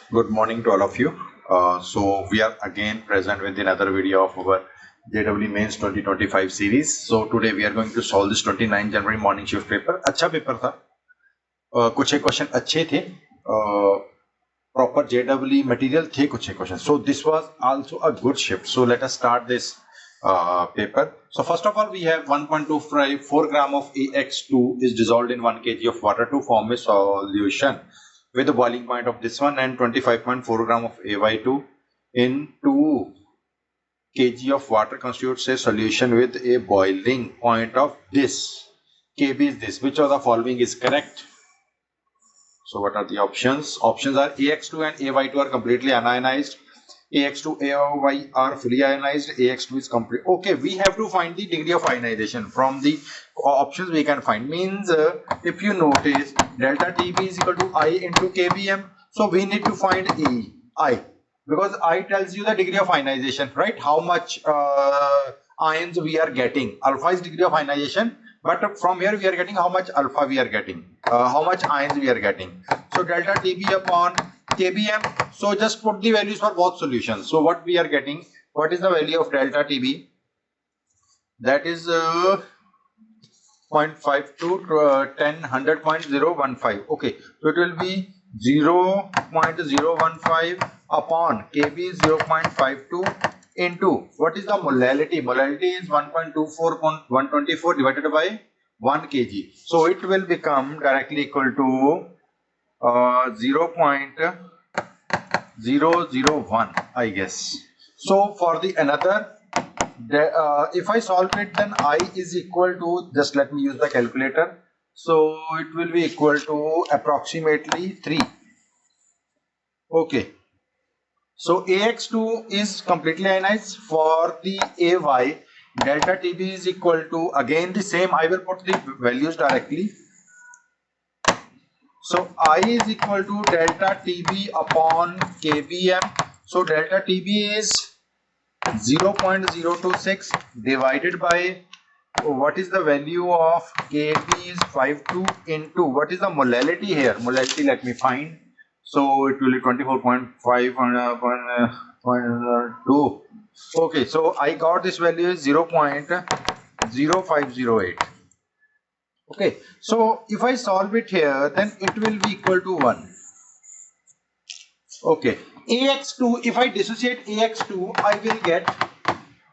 Good morning to all of you. So we are again present with another video of our JEE Mains 2025 series. So today we are going to solve this 29 January morning shift paper. अच्छा paper था, कुछ एक question अच्छे थे, proper JEE material थे कुछ एक question. So this was also a good shift. So let us start this paper. So first of all, we have 1.24 gram of AX2 is dissolved in 1 kg of water to form a solution with the boiling point of this one, and 25.4 gram of AY2 in 2 kg of water constitutes a solution with a boiling point of this. Kb is this. Which of the following is correct? So what are the options? Options are AX2 and AY2 are completely unionized. AX2, AY are fully ionized. AX2 is complete. Okay, we have to find the degree of ionization from the options we can find. Means if you notice, delta TB is equal to I into KBM. So we need to find I, because I tells you the degree of ionization, right? How much ions we are getting. Alpha is degree of ionization. But from here we are getting how much alpha we are getting, how much ions we are getting. So delta TB upon KBM. So just put the values for both solutions. So what we are getting, what is the value of delta TB? That is 0.5 to 10 100.015. Okay, so it will be 0.015 upon KB is 0.52 into what is the molality? Molality is 1.24 divided by 1 kg. So it will become directly equal to 0.001, I guess. So for the another, if I solve it, then I is equal to, just let me use the calculator. So it will be equal to approximately 3. Okay. So AX2 is completely ionized. For the AY, delta TB is equal to, again the same, I will put the values directly. So I is equal to delta TB upon KBM. So delta TB is 0.026 divided by, what is the value of KB is 52 into, what is the molality here? Molality, let me find. So it will be 24.5.2. Okay, so I got this value is 0.0508. Okay, so if I solve it here, then it will be equal to 1. Okay, AX2, if I dissociate AX2, I will get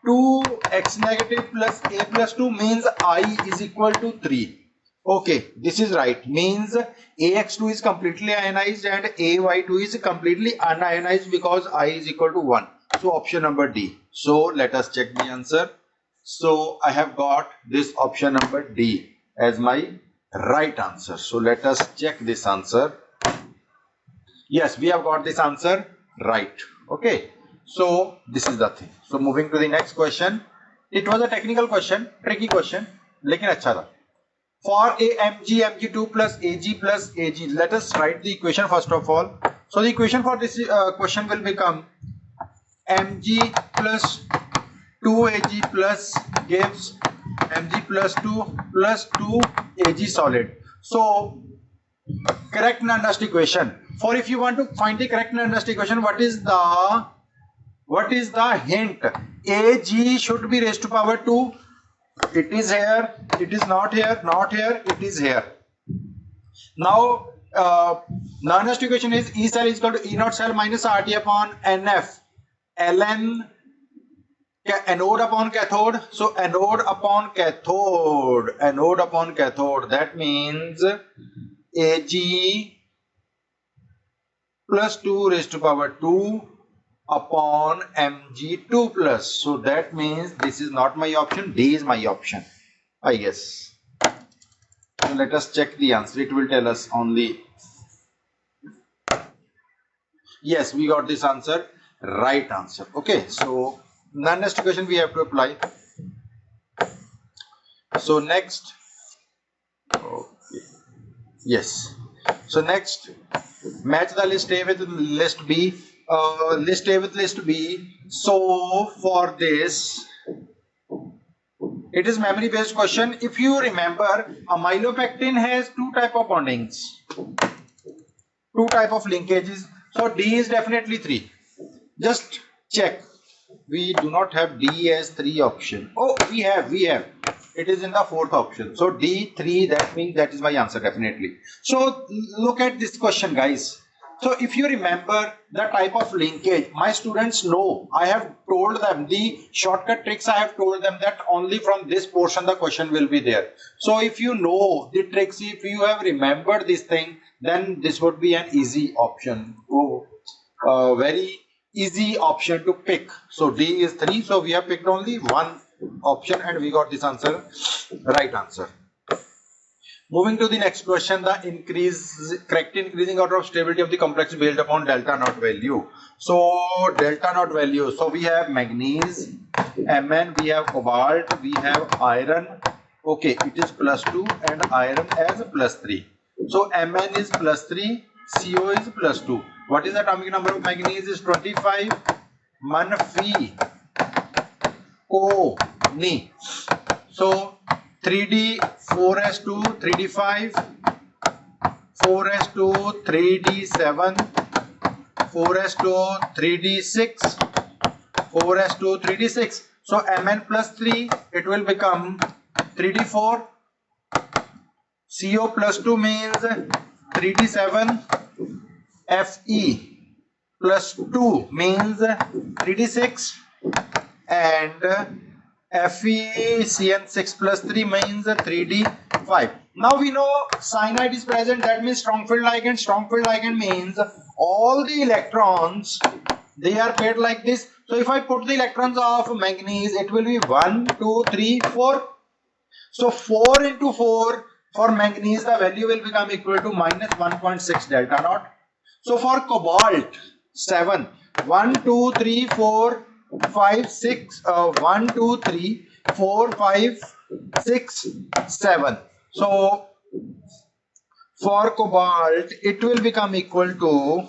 2x negative plus a plus 2, means I is equal to 3. Okay, this is right. Means AX2 is completely ionized and AY2 is completely unionized because I is equal to 1. So option number D. So let us check the answer. So I have got this option number D as my right answer. So let us check this answer. Yes, we have got this answer right. Okay, so this is the thing. So moving to the next question. It was a technical question, tricky question, लेकिन अच्छा था. For a mg mg2 plus ag, let us write the equation first of all. So the equation for this question will become mg plus 2ag plus gives mg plus 2 ag solid. So correct non-dust equation. For if you want to find the correct non-dust equation, what is the hint? Ag should be raised to power 2. It is here. It is not here. Not here. It is here. Now non-dust equation is E cell is equal to E naught cell minus RT upon NF. Ln anode upon cathode. So anode upon cathode. Anode upon cathode. That means Ag plus 2 raised to power 2 upon mg2 plus. So that means this is not my option. D is my option, I guess. So let us check the answer. It will tell us only. Yes, we got this answer. Right answer. Okay, so non-dust equation we have to apply. So next. Okay. Yes. So next, match the list A with list B. List A with list B. So for this, it is memory based question. If you remember, amylopectin has two type of bondings, two type of linkages. So D is definitely 3. Just check. We do not have D as 3 option. Oh, we have. It is in the 4th option. So D 3, that means that is my answer definitely. So look at this question, guys. So if you remember the type of linkage, my students know, I have told them the shortcut tricks. I have told them that only from this portion the question will be there. So if you know the tricks, if you have remembered this thing, then this would be an easy option. Oh, very easy option to pick. So D is 3. So we have picked only one option and we got this answer, right answer. Moving to the next question, the correct increasing order of stability of the complex built upon delta naught value. So delta naught value. So we have manganese, Mn, we have cobalt, we have iron. Okay, it is +2 and iron as +3. So Mn is +3, Co is +2. What is the atomic number of manganese? Is 25. Manfi ko ni. So 3D 4s2 3D5 4s2 3D7 4s2 3D6 4s2 3D6. So Mn +3, it will become 3D4. Co +2 means 3D7. Fe +2 means 3D6 and FeCN6 +3 means 3D5. Now we know cyanide is present, that means strong field ligand. Strong field ligand means all the electrons, they are paired like this. So if I put the electrons of manganese, it will be 1, 2, 3, 4. So 4 into 4 for manganese, the value will become equal to -1.6 delta naught. So for cobalt 7, 1, 2, 3, 4, 5, 6, 1, 2, 3, 4, 5, 6, 7. So for cobalt, it will become equal to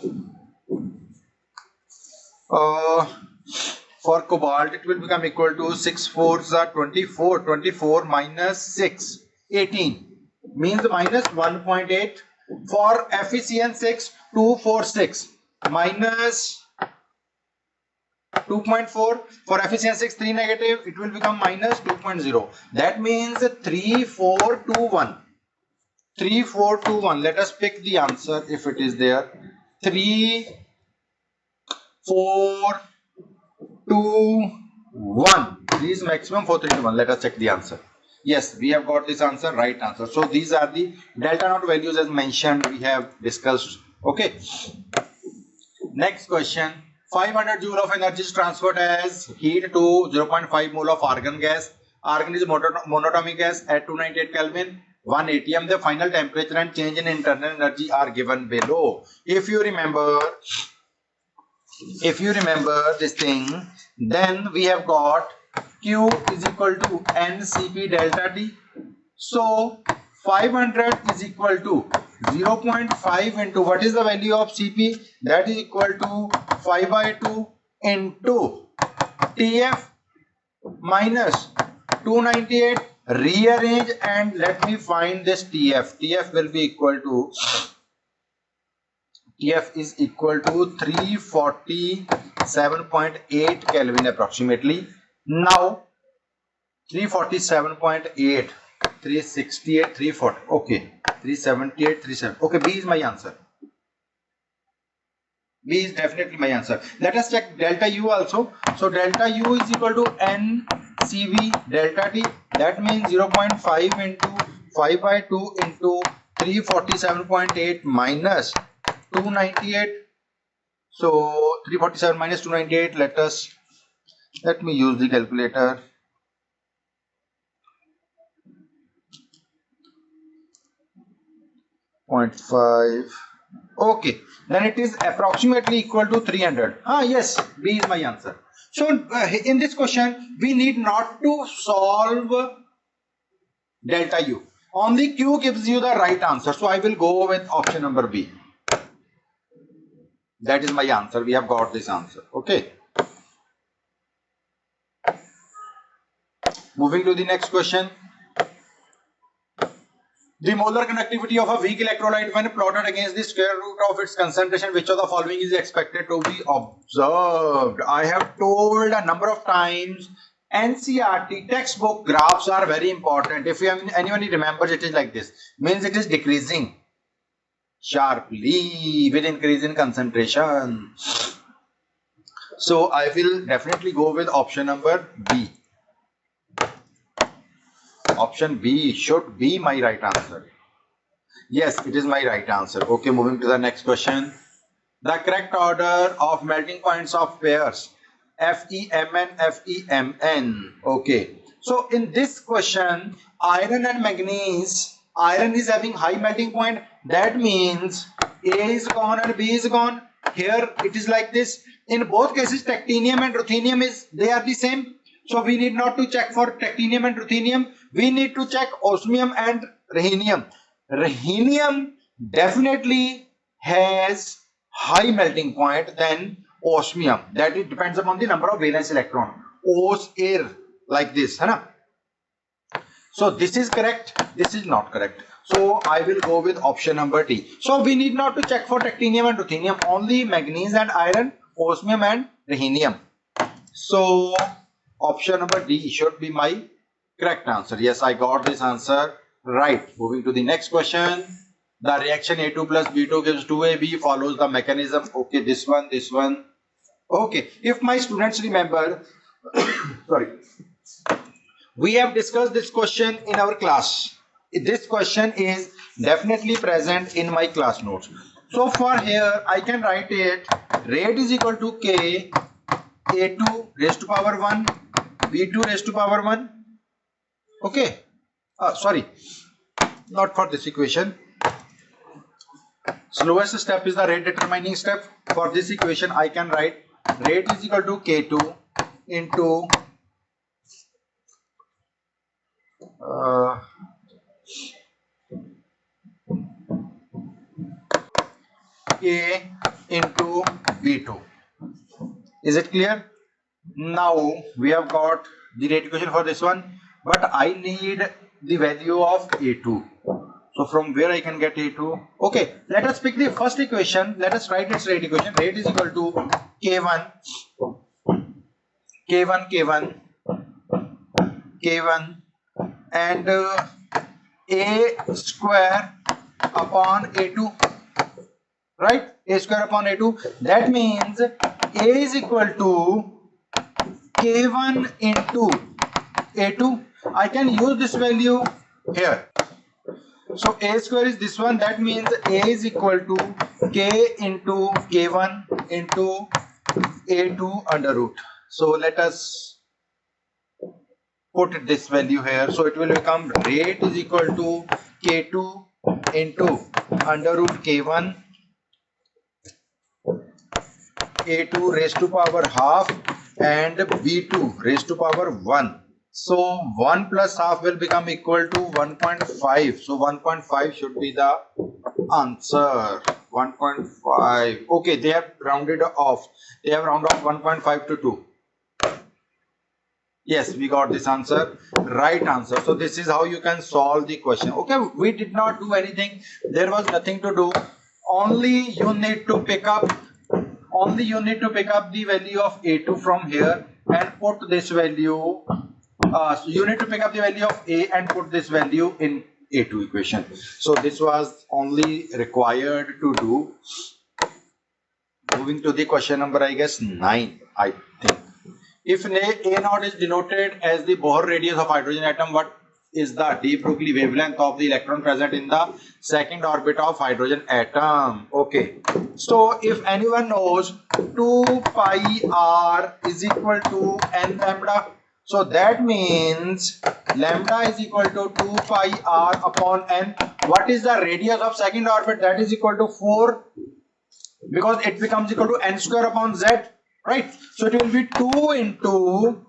for cobalt, it will become equal to 6 4s are 24. 24 minus 6, 18 means -1.8. For FeCN6, 246 minus 2.4. For FeCN6, 3 negative, it will become -2.0. That means 3 4 2 1. 3 4 2 1. Let us pick the answer if it is there. 3 4 2 1. This is maximum. 4 3 2 1. Let us check the answer. Yes, we have got this answer, right answer. So these are the delta naught values as mentioned, we have discussed. Okay. Next question. 500 joule of energy is transferred as heat to 0.5 mole of argon gas. Argon is monatomic gas at 298 Kelvin. 1 atm. The final temperature and change in internal energy are given below. If you remember this thing, then we have got Q is equal to NCP delta T. So 500 is equal to 0.5 into what is the value of Cp? That is equal to 5 by 2 into Tf minus 298. Rearrange and let me find this Tf. Tf will be equal to, Tf is equal to 347.8 Kelvin approximately. Now 347.8, 368, 340. Okay, 378, 37. Okay, B is my answer. B is definitely my answer. Let us check delta U also. So delta U is equal to NCV delta T. That means 0.5 into 5 by 2 into 347.8 minus 298. So 347 minus 298. Let me use the calculator. 0.5. Okay, then it is approximately equal to 300. Yes, B is my answer. So in this question, we need not to solve delta U. Only Q gives you the right answer. So I will go with option number B. That is my answer. We have got this answer. Okay. Moving to the next question. The molar conductivity of a weak electrolyte when plotted against the square root of its concentration, which of the following is expected to be observed? I have told a number of times, NCERT textbook graphs are very important. If anyone remembers, it is like this, means it is decreasing sharply with increase in concentration. So I will definitely go with option number B. Option B should be my right answer. Yes, it is my right answer. Okay, moving to the next question. The correct order of melting points of pairs FeMn, FeMn. Okay, so in this question, iron and manganese, iron is having high melting point. That means A is gone and B is gone. Here it is like this. In both cases, tactinium and ruthenium they are the same. So we need not to check for tactinium and ruthenium. We need to check osmium and rhenium. Rhenium definitely has high melting point than osmium. That it depends upon the number of valence electron. Os air like this, है ना? So this is correct. This is not correct. So I will go with option number D. So we need not to check for tactinium and ruthenium. Only manganese and iron, osmium and rhenium. So option number D should be my correct answer. Yes, I got this answer right. Moving to the next question. The reaction A2 plus B2 gives 2AB, follows the mechanism. Okay, this one. Okay, if my students remember, sorry, we have discussed this question in our class. This question is definitely present in my class notes. So for here, I can write it, rate is equal to K, A2 raised to power 1, B2 raised to power 1. Okay, sorry, not for this equation. Slowest step is the rate determining step. For this equation, I can write rate is equal to K2 into K into B2. Is it clear? Now we have got the rate equation for this one, but I need the value of A2. So from where I can get A2? Okay, let us pick the first equation. Let us write its rate equation. Rate is equal to K1, and A square upon A2. Right? A square upon A2. That means A is equal to K1 into A2. I can use this value here. So A square is this one. That means A is equal to K into K1 into A2 under root. So let us put this value here. So it will become rate is equal to K2 into under root K1 A2 raised to power half and B2 raised to power 1. So 1 plus half will become equal to 1.5. So 1.5 should be the answer. 1.5. Okay, they have rounded off. They have rounded off 1.5 to 2. Yes, we got this answer. Right answer. So this is how you can solve the question. Okay, we did not do anything. There was nothing to do. Only you need to pick up the value of A2 from here and put this value. So you need to pick up the value of A and put this value in A2 equation. So this was only required to do. Moving to the question number, I guess 9, I think. If A naught is denoted as the Bohr radius of hydrogen atom, what is the de Broglie wavelength of the electron present in the second orbit of hydrogen atom? Okay, so if anyone knows, 2 pi r is equal to n lambda. So that means lambda is equal to 2 pi r upon n. What is the radius of second orbit? That is equal to 4, because it becomes equal to n square upon z, right? So it will be 2 into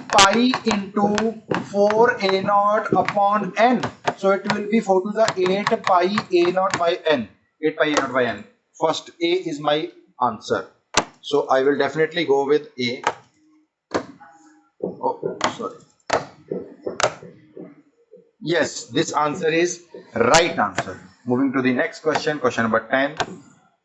pi into 4 a naught upon n. So it will be 4 to the 8 pi a naught by n. 8 pi a naught by n. First A is my answer. So I will definitely go with A. Oh, sorry. Yes, this answer is right answer. Moving to the next question, question number 10.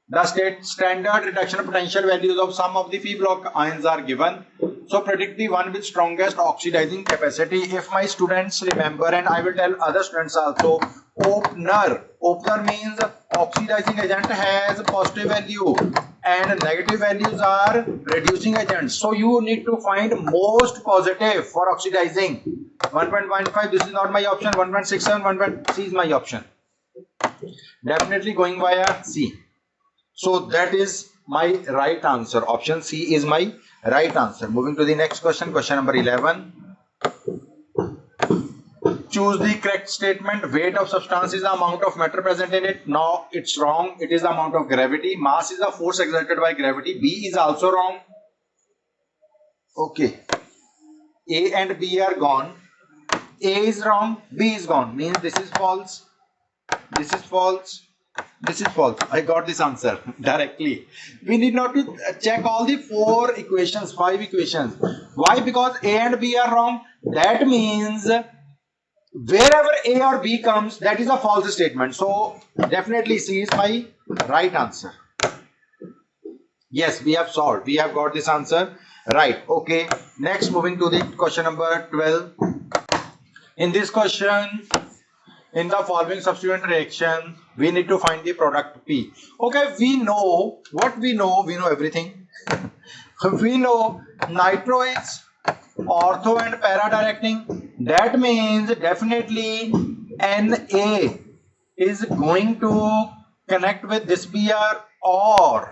The standard reduction potential values of some of the p block ions are given. So predict the one with strongest oxidizing capacity. If my students remember, and I will tell other students also, opener means oxidizing agent has positive value and negative values are reducing agents. So you need to find most positive for oxidizing. 1.15, this is not my option. 1.67, 1.C is my option. Definitely going via C. So that is my right answer. Option C is my right answer. Moving to the next question, question number 11. Choose the correct statement. Weight of substance is the amount of matter present in it. No, it's wrong. It is the amount of gravity. Mass is the force exerted by gravity. B is also wrong. Okay. A and B are gone. A is wrong. B is gone. Means this is false. This is false. This is false. I got this answer directly. We need not to check all the 5 equations. Why? Because A and B are wrong. That means wherever A or B comes, that is a false statement. So definitely C is my right answer. Yes, we have solved. We have got this answer right. Okay. Next, moving to the question number 12. In this question, in the following substituent reaction, we need to find the product P. Okay, we know what we know. We know everything. We know nitro is ortho and para directing. That means definitely Na is going to connect with this Br, or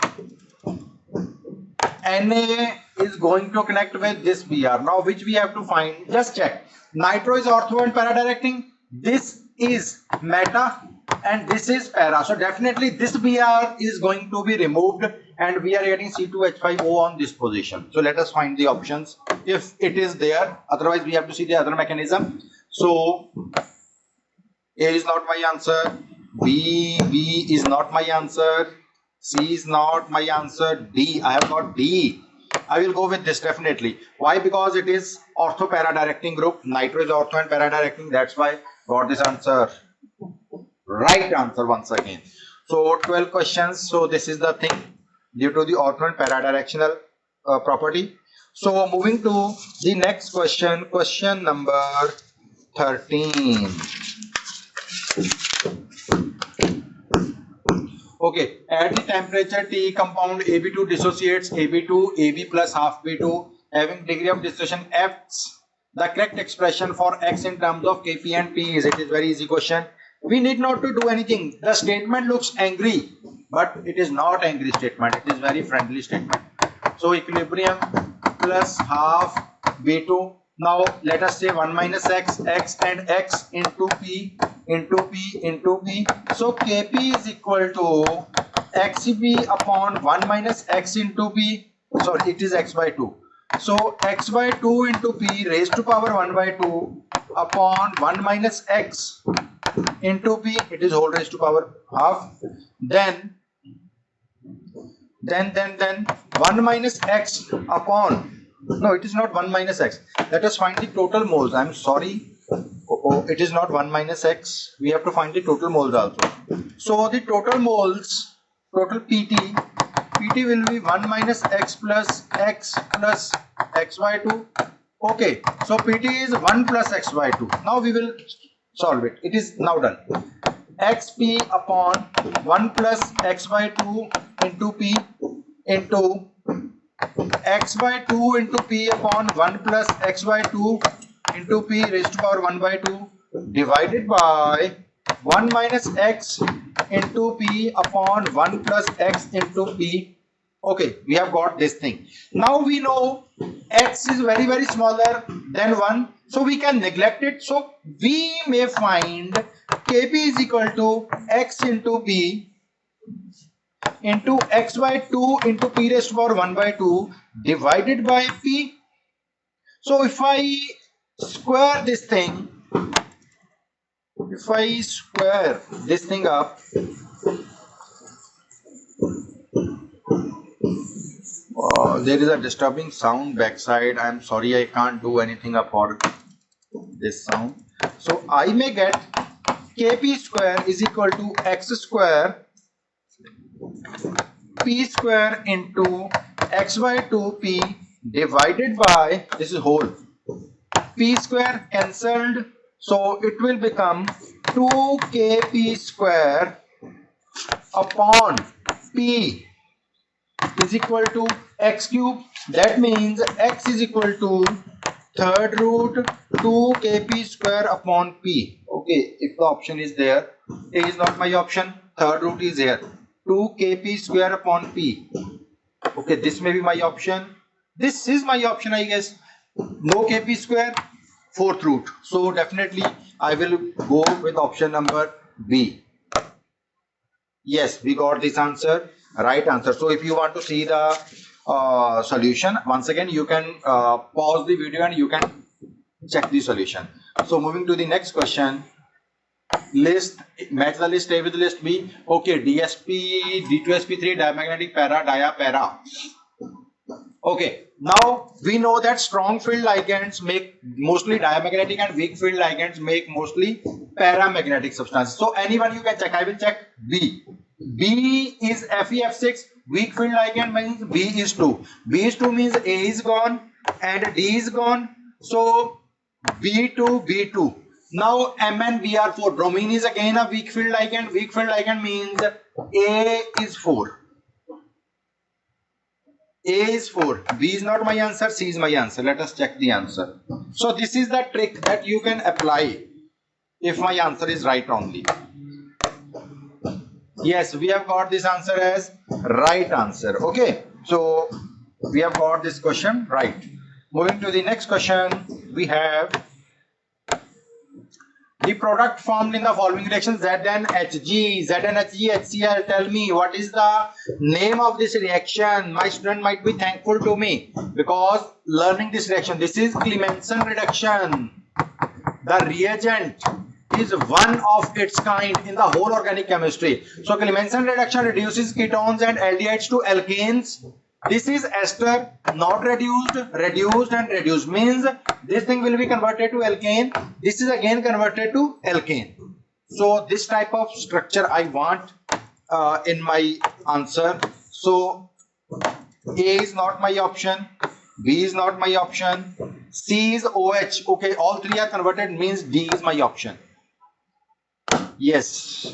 Na is going to connect with this Br. Now which we have to find? Just check. Nitro is ortho and para directing. This is meta and this is para. So definitely this Br is going to be removed and we are getting C2H5O on this position. So let us find the options if it is there. Otherwise we have to see the other mechanism. So A is not my answer. B is not my answer. C is not my answer. D, I have got D. I will go with this definitely. Why? Because it is ortho para directing group. Nitro is ortho and para directing. That's why got this answer. Right answer once again. So 12 questions. So this is the thing due to the ortho and para directional property. So moving to the next question, question number 13. Okay, at the temperature T, compound AB2 dissociates AB2, AB plus half B2, having degree of dissociation X. The correct expression for X in terms of Kp and P is, it is very easy question. We need not to do anything. The statement looks angry, but it is not angry statement. It is very friendly statement. So equilibrium plus half B2. Now let us say 1 minus X, X and X into P into P into P. So Kp is equal to Xp upon 1 minus X into P. Sorry, it is X by 2. So X by 2 into P raised to power 1 by 2 upon 1 minus X into P. It is whole raised to power half. Then 1 minus X upon, no, it is not 1 minus X. Let us find the total moles. I am sorry. It is not 1 minus X. We have to find the total moles also. So the total moles, total PT will be 1 minus X plus X by 2. Okay. So PT is 1 plus X by 2. Now we will solve it. It is now done. Xp upon 1 plus X by 2 into P into X by 2 into P upon 1 plus X by 2 into P raised to power 1 by 2 divided by 1 minus X into P upon 1 plus X into P. Okay, we have got this thing. Now we know X is very, very smaller than 1. So we can neglect it. So we may find Kp is equal to X into P into X by 2 into P raised to power 1 by 2 divided by P. So if I square this thing, if I square this thing up, there is a disturbing sound backside. I am sorry, I can't do anything about this sound. So I may get Kp square is equal to x square p square into x by 2p divided by, this is whole, p square cancelled, so it will become 2kp square upon p is equal to x cube. That means x is equal to third root 2kp square upon p. Okay, if the option is there, a is not my option, third root is here, 2kp square upon p. Okay, this may be my option, this is my option, I guess. No kp square, fourth root, so definitely I will go with option number B. Yes, we got this answer, right answer. So if you want to see the solution once again, you can pause the video and you can check the solution. So moving to the next question, list, match the list A with list B. Okay, DSP, D2sp3, diamagnetic para, dia para. Okay, now we know that strong field ligands make mostly diamagnetic and weak field ligands make mostly paramagnetic substances. So anyone you can check, I will check B. B is FeF6, weak field ligand means B is 2. B is 2 means A is gone and D is gone. So B2, B2. Now MnBr4, bromine is again a weak field ligand. Weak field ligand means A is 4. A is 4. B is not my answer, C is my answer. Let us check the answer. So this is the trick that you can apply if my answer is right only. Yes, we have got this answer as right answer. Okay, so we have got this question right. Moving to the next question, we have the product formed in the following reaction ZnHg, ZnHg, HCl. Tell me what is the name of this reaction. My student might be thankful to me because learning this reaction. This is Clemmensen reduction. The reagent is one of its kind in the whole organic chemistry. So Clemmensen reduction reduces ketones and aldehydes to alkanes. This is ester, not reduced, reduced and reduced means this thing will be converted to alkane. This is again converted to alkane. So this type of structure I want in my answer. So A is not my option, B is not my option, C is OH. Okay, all three are converted means D is my option. Yes,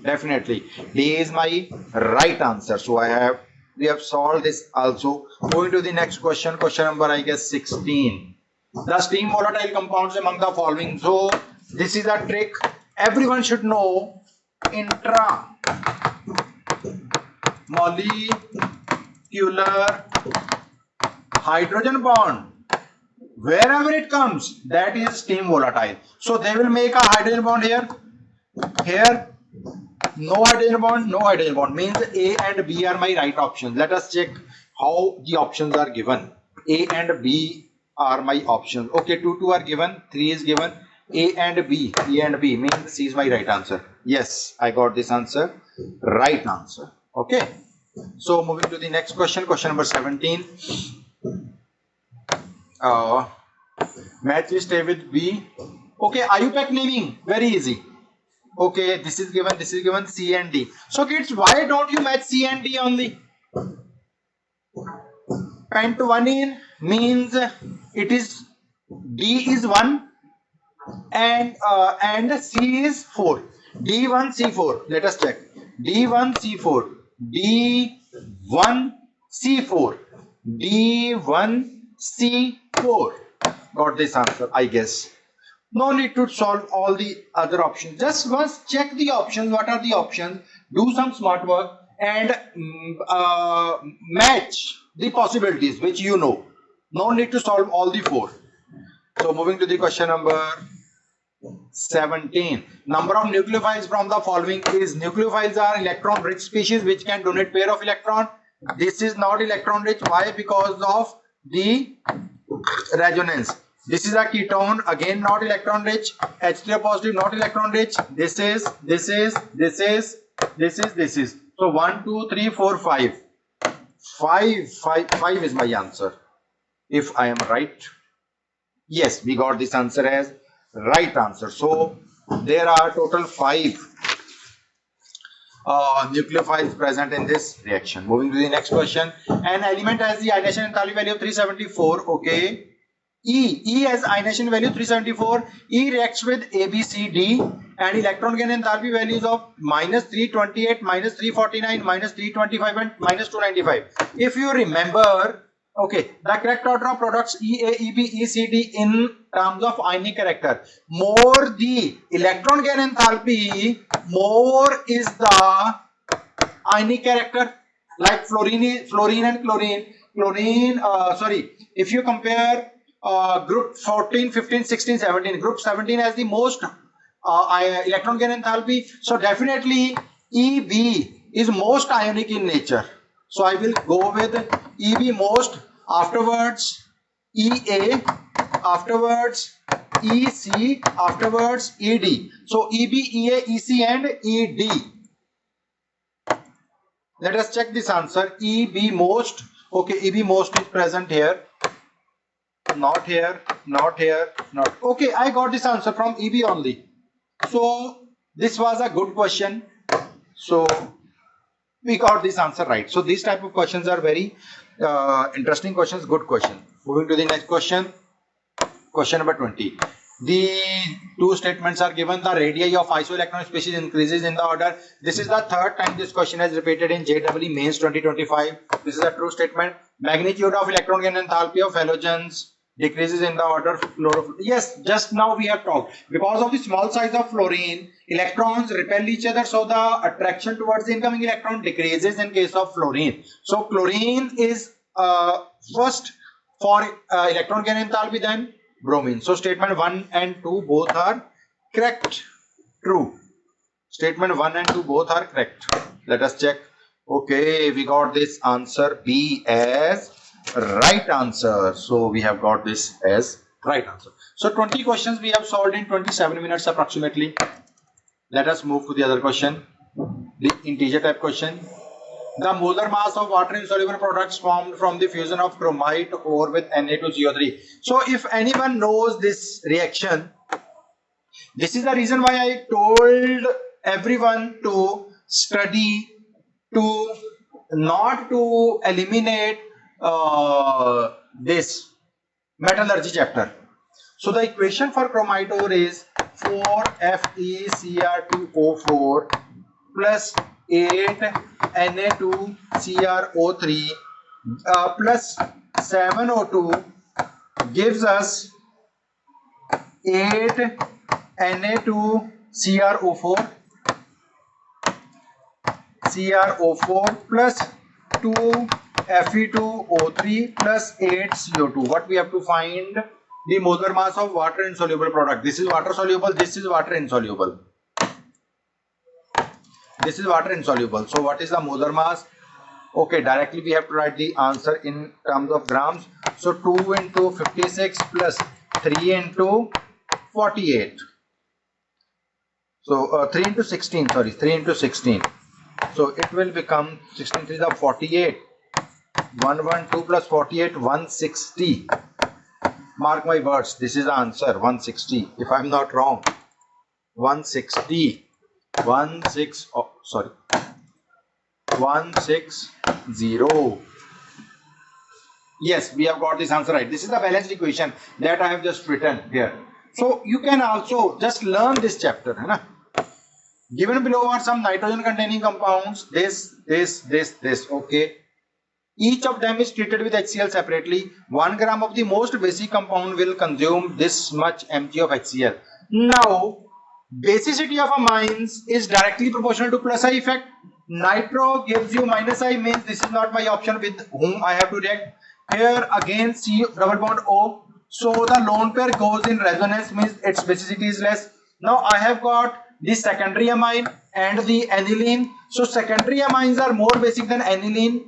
definitely D is my right answer. So we have solved this also. Moving to the next question, question number I guess 16. The steam volatile compounds among the following. So this is a trick everyone should know. Intramolecular hydrogen bond, wherever it comes, that is steam volatile. So they will make a hydrogen bond here, here. No hydrogen bond, no hydrogen bond means A and B are my right options. Let us check how the options are given. A and B are my options. Okay, 2 are given, 3 is given. A and B means C is my right answer. Yes, I got this answer, right answer. Okay, so moving to the next question, question number 17. Match list A with B. Okay, IUPAC naming, very easy. Okay, this is given C and D. So kids, why don't you match C and D only? Pent-1 means it is D is 1 and C is 4. D1C4. Let us check. D1C4. D1C4. D1C4. Got this answer, I guess. No need to solve all the other options. Just once check the options. What are the options? Do some smart work and match the possibilities which you know. No need to solve all the 4. So moving to the question number 17. Number of nucleophiles from the following is. Nucleophiles are electron rich species which can donate pair of electron. This is not electron rich. Why? Because of the resonance. This is a ketone, again not electron rich. H3 positive, not electron rich. This is. So 1, 2, 3, 4, 5. 5 is my answer. If I am right. Yes, we got this answer as right answer. So there are total 5 nucleophiles present in this reaction. Moving to the next question. An element has the ionization enthalpy value of 374. Okay. E has ionization value 374. E reacts with A, B, C, D, and electron gain enthalpy values of -328, -349, -325, and -295. If you remember, okay, the correct order of products EA, EB, ECD in terms of ionic character. More the electron gain enthalpy, more is the ionic character. Like fluorine and chlorine. If you compare group 14, 15, 16, 17, group 17 has the most electron gain enthalpy. So definitely EB is most ionic in nature. So I will go with EB most, afterwards EA, afterwards EC, afterwards ED. So EB, EA, EC and ED. Let us check this answer. EB most. Okay, EB most is present here. Not here, not here, not. Okay, I got this answer from EB only. So this was a good question. So we got this answer right. So these type of questions are very interesting questions, good question. Moving to the next question. Question number 20. The two statements are given. The radii of isoelectron species increases in the order. This is the third time this question has repeated in JEE Mains 2025. This is a true statement. Magnitude of electron gain enthalpy of halogens decreases in the order of fluorofluorine. Yes, just now we have talked. Because of the small size of fluorine, electrons repel each other, so the attraction towards the incoming electron decreases in case of fluorine. So chlorine is first for electron gain enthalpy, then bromine. So statement 1 and 2 both are correct. True. Statement 1 and 2 both are correct. Let us check. Okay, we got this answer B as right answer. So we have got this as right answer. So 20 questions we have solved in 27 minutes approximately. Let us move to the other question. The integer type question. The molar mass of water insoluble products formed from the fusion of chromite ore with Na2CO3. So if anyone knows this reaction, this is the reason why I told everyone to study, to not to eliminate this metallurgy chapter. So the equation for chromite ore is 4FeCr2O4 plus 8Na2CrO3 plus 7O2 gives us 8Na2CrO4 plus 2Fe2O3 plus 8CO2. What we have to find? The molar mass of water insoluble product. This is water soluble, this is water insoluble. This is water insoluble. So what is the molar mass? Okay, directly we have to write the answer in terms of grams. So 2 into 56 plus 3 into 48. So 3 into 16, sorry, 3 into 16. So it will become 16 3 is 48. 112 plus 48, 160. Mark my words, this is the answer, 160. If I am not wrong, 160. 160. Yes, we have got this answer right. This is the balanced equation that I have just written here. So you can also just learn this chapter. Hai? Given below are some nitrogen containing compounds. This. Okay. Each of them is treated with HCl separately. 1 gram of the most basic compound will consume this much mg of HCl. Now, basicity of amines is directly proportional to plus I effect. Nitro gives you minus I, means this is not my option with whom I have to react. Here again C double bond O. So the lone pair goes in resonance, means its basicity is less. Now I have got the secondary amine and the aniline. So secondary amines are more basic than aniline.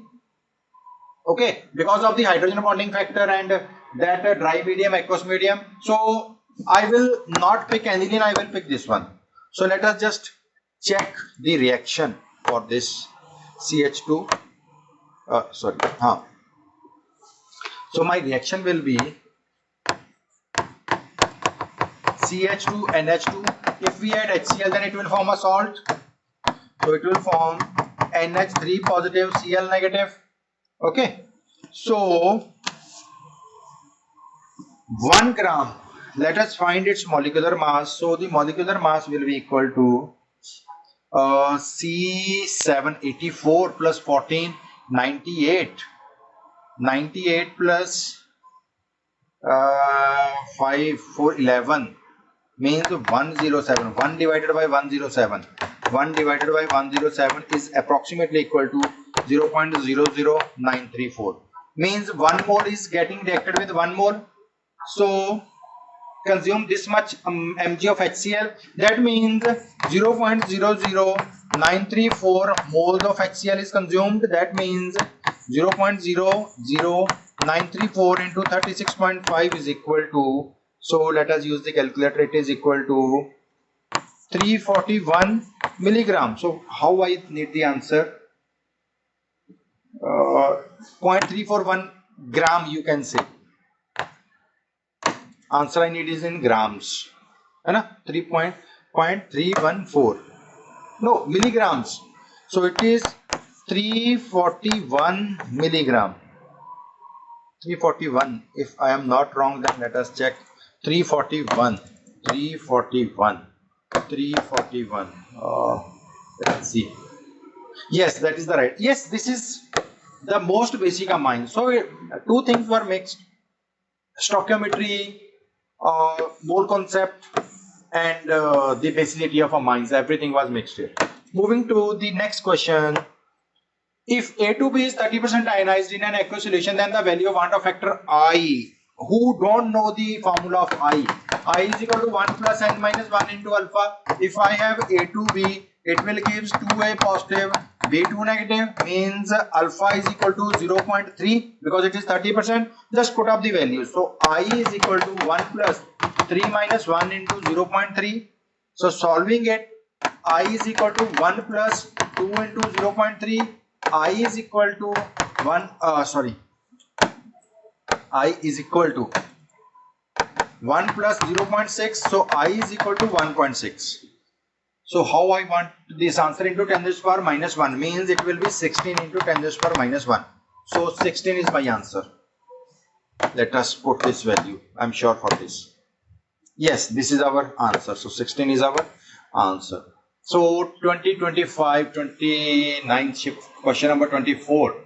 Okay, because of the hydrogen bonding factor and that dry medium, aqueous medium. So I will not pick aniline, I will pick this one. So let us just check the reaction for this CH2. So my reaction will be CH2NH2 If we add HCl, then it will form a salt. So it will form NH3 positive, Cl negative. Okay. So 1 gram, let us find its molecular mass. So the molecular mass will be equal to C784 plus 14, 98. 98 plus 5, 4, 11 means 107. 1 divided by 107. 1 divided by 107 is approximately equal to 0.00934. Means 1 mole is getting reacted with 1 mole. So consume this much mg of HCl. That means 0.00934 moles of HCl is consumed. That means 0.00934 into 36.5 is equal to, so let us use the calculator, it is equal to 341 milligram. So how I need the answer? 0.341 gram you can say. Answer I need is in grams, है ना? 3.314. No, milligrams. So it is 341 milligram. 341. If I am not wrong, then let us check. 341. 341. 341. Let's see. Yes, that is the right. Yes, this is the most basic amine. So two things were mixed: stoichiometry, mole concept, and the basicity of amines. Everything was mixed here. Moving to the next question. If A2B is 30% ionized in an aqueous solution, then the value of Van't Hoff factor I. Who don't know the formula of I? I is equal to 1 plus n minus 1 into alpha. If I have A2B, it will give 2A positive, B2 negative, means alpha is equal to 0.3 because it is 30%. Just put up the values. So I is equal to 1 plus 3 minus 1 into 0.3. So solving it, I is equal to 1 plus 2 into 0.3. I is equal to 1, I is equal to 1 plus 0.6. So I is equal to 1.6. So how I want this answer into 10 to the power minus 1 means it will be 16 into 10 to the power minus 1. So 16 is my answer. Let us put this value. I'm sure for this. Yes, this is our answer. So 16 is our answer. So 2025 29th shift, question number 24.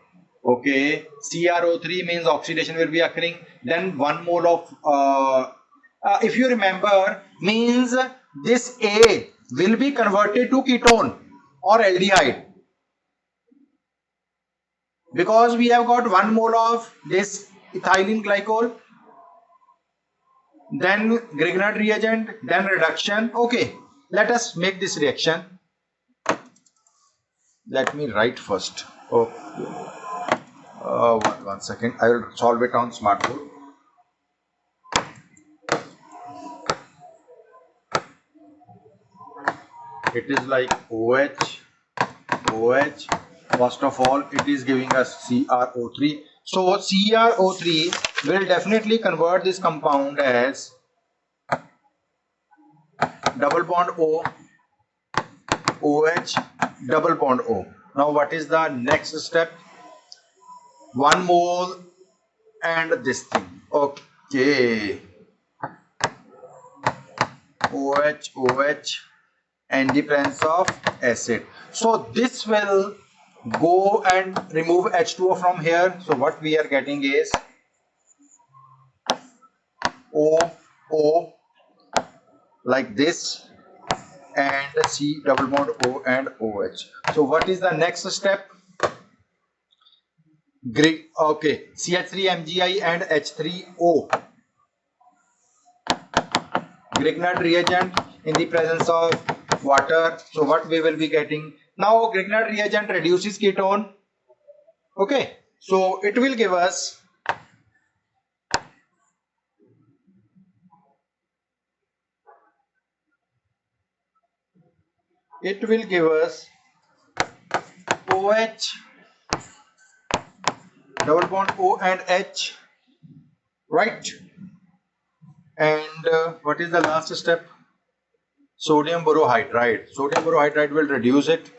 Okay, CrO3 means oxidation will be occurring. Then 1 mole of if you remember, means this A will be converted to ketone or aldehyde, because we have got 1 mole of this ethylene glycol, then Grignard reagent, then reduction. Okay, let us make this reaction. Let me write first. Okay. One second. I will solve it on smartboard. It is like OH. First of all, it is giving us CrO3. So CrO3 will definitely convert this compound as double bond O, OH, double bond O. Now what is the next step? 1 mole and this thing. Okay. OH and the presence of acid. So this will go and remove H2O from here. So what we are getting is O like this, and C double bond O and OH. So what is the next step? Okay, CH3MgI and H3O. Grignard reagent in the presence of water. So what we will be getting? Now Grignard reagent reduces ketone. Okay, so it will give us OH double bond O and H, right? And what is the last step? sodium borohydride. Sodium borohydride will reduce it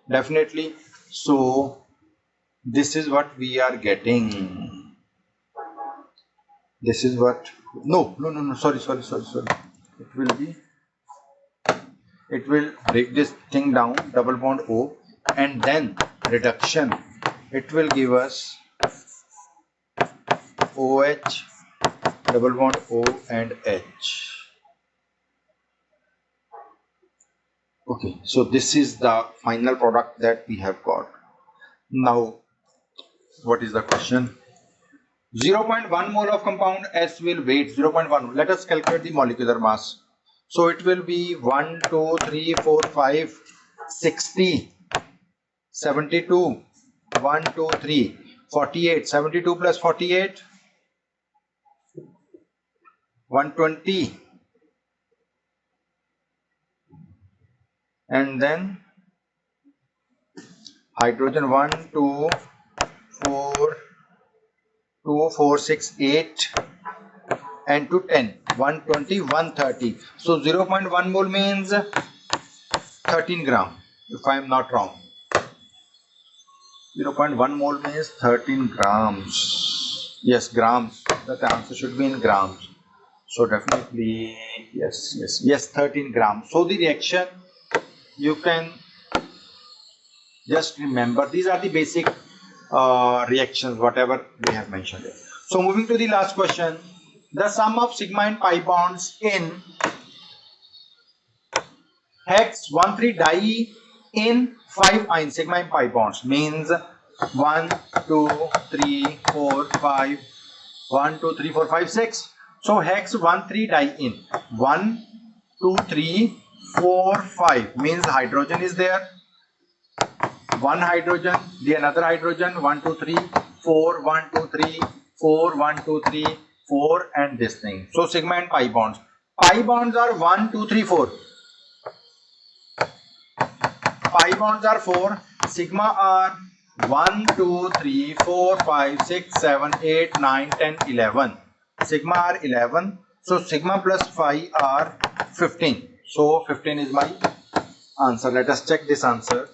definitely. So this is what we are getting. This is what, no, sorry. It will break this thing down, double bond O, and then reduction. It will give us OH, double bond O and H. Okay, so this is the final product that we have got. Now, what is the question? 0.1 mole of compound S will weight 0.1. Let us calculate the molecular mass. So it will be 1, 2, 3, 4, 5, 60, 72, 1, 2, 3, 48, 72 plus 48, 120, and then hydrogen 1, 2, 4, 2, 4, 6, 8, and to 10, 120, 130. So 0.1 mole means 13 gram, if I am not wrong. 0.1 mole means 13 grams. Yes, grams. That answer should be in grams. So definitely, yes, 13 grams. So the reaction, you can just remember, these are the basic reactions, whatever we have mentioned here. So moving to the last question. The sum of sigma and pi bonds in hex 1,3 di in 5 ion sigma and pi bonds means 1, 2, 3, 4, 5, 1, 2, 3, 4, 5, 6. So hex 1,3 di in 1, 2, 3, 4, 5 means hydrogen is there. One hydrogen, the another hydrogen, 1, 2, 3, 4, 1, 2, 3, 4, 1, 2, 3, 4, and this thing. So sigma and pi bonds. Pi bonds are 1, 2, 3, 4. Pi bonds are 4. Sigma are 1, 2, 3, 4, 5, 6, 7, 8, 9, 10, 11. Sigma are 11. So sigma plus phi are 15. So 15 is my answer. Let us check this answer.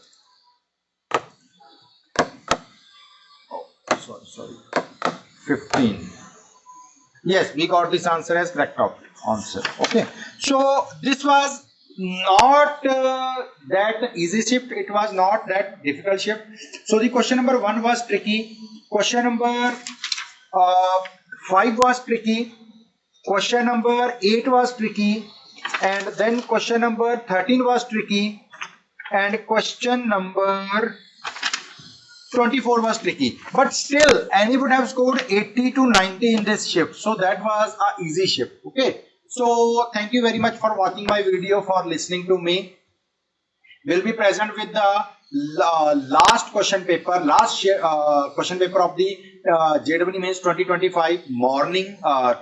Sorry. 15. Yes, we got this answer as correct answer. Okay. So this was not that easy shift. It was not that difficult shift. So the question number 1 was tricky. Question number 5 was tricky. Question number 8 was tricky. And then question number 13 was tricky. And question number 24 was tricky, but still any would have scored 80 to 90 in this shift. So that was a easy shift. Okay, so thank you very much for watching my video, for listening to me. We'll be present with the last question paper, question paper of the JEE Mains 2025 morning JEE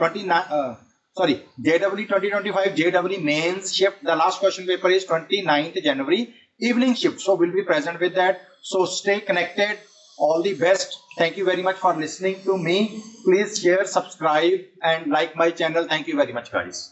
2025 JEE Mains shift. The last question paper is 29th January evening shift. So we'll be present with that. So stay connected. All the best. Thank you very much for listening to me. Please share, subscribe, and like my channel. Thank you very much, guys.